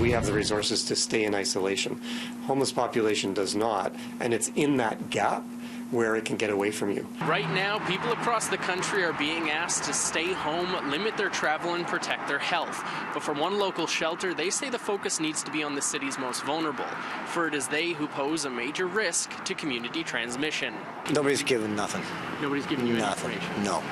We have the resources to stay in isolation. Homeless population does not, and it's in that gap where it can get away from you. Right now, people across the country are being asked to stay home, limit their travel, and protect their health. But from one local shelter, they say the focus needs to be on the city's most vulnerable, for it is they who pose a major risk to community transmission. Nobody's given nothing. Nobody's giving you Nothing. any information? No.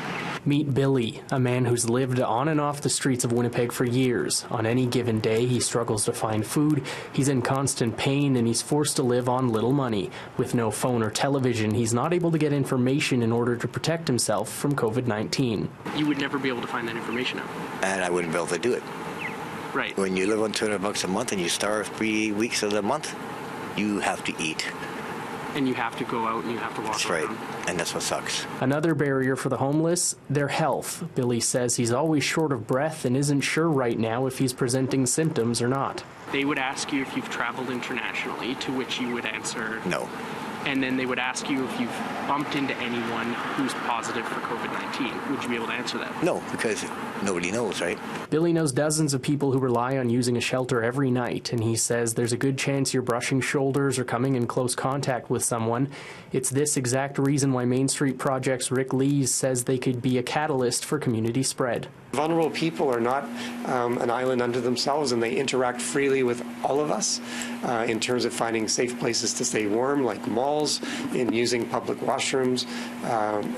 Meet Billy, a man who's lived on and off the streets of Winnipeg for years. On any given day, he struggles to find food, he's in constant pain, and he's forced to live on little money. With no phone or television, he's not able to get information in order to protect himself from COVID-19. You would never be able to find that information out. And I wouldn't be able to do it. Right. When you live on $200 a month and you starve 3 weeks of the month, you have to eat. And you have to go out and you have to walk That's around. right. And that's what sucks. Another barrier for the homeless, their health. Billy says he's always short of breath and isn't sure right now if he's presenting symptoms or not. They would ask you if you've traveled internationally, to which you would answer No. And then they would ask you if you've bumped into anyone who's positive for COVID-19. Would you be able to answer that? No, because nobody knows, right? Billy knows dozens of people who rely on using a shelter every night, and he says there's a good chance you're brushing shoulders or coming in close contact with someone. It's this exact reason why Main Street Project's Rick Lees says they could be a catalyst for community spread. Vulnerable people are not an island unto themselves, and they interact freely with all of us in terms of finding safe places to stay warm, like malls, in using public washrooms,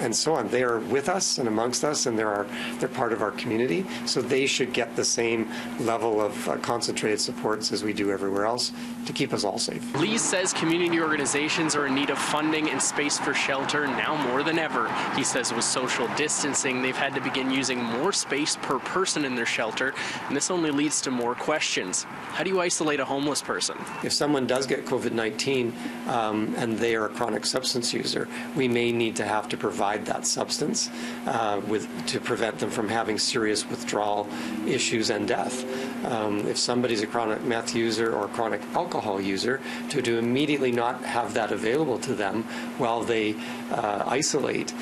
and so on. They are with us and amongst us, and they're part of our community, so they should get the same level of concentrated supports as we do everywhere else to keep us all safe. Lee says community organizations are in need of funding and space for shelter now more than ever. He says with social distancing, they've had to begin using more space per person in their shelter, and this only leads to more questions. How do you isolate a homeless person? If someone does get COVID-19 and they are a chronic substance user, we may need to have to provide that substance to prevent them from having serious withdrawal issues and death. If somebody's a chronic meth user or a chronic alcohol user, to immediately not have that available to them while they isolate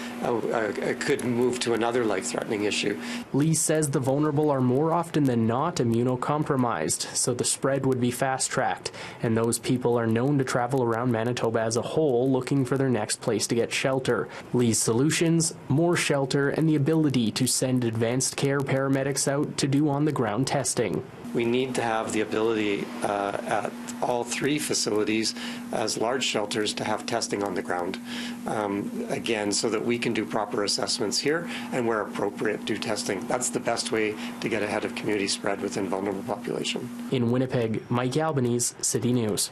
could move to another life-threatening issue. Lee says the vulnerable are more often than not immunocompromised, so the spread would be fast-tracked, and those people are known to travel around Manitoba as a whole looking for their next place to get shelter. Lee's solutions, more shelter, and the ability to send advanced care paramedics out to do on-the-ground testing. We need to have the ability at all three facilities as large shelters to have testing on the ground, again, so that we can do proper assessments here and where appropriate do testing. That's the best way to get ahead of community spread within vulnerable population. In Winnipeg, Mike Albanese, City News.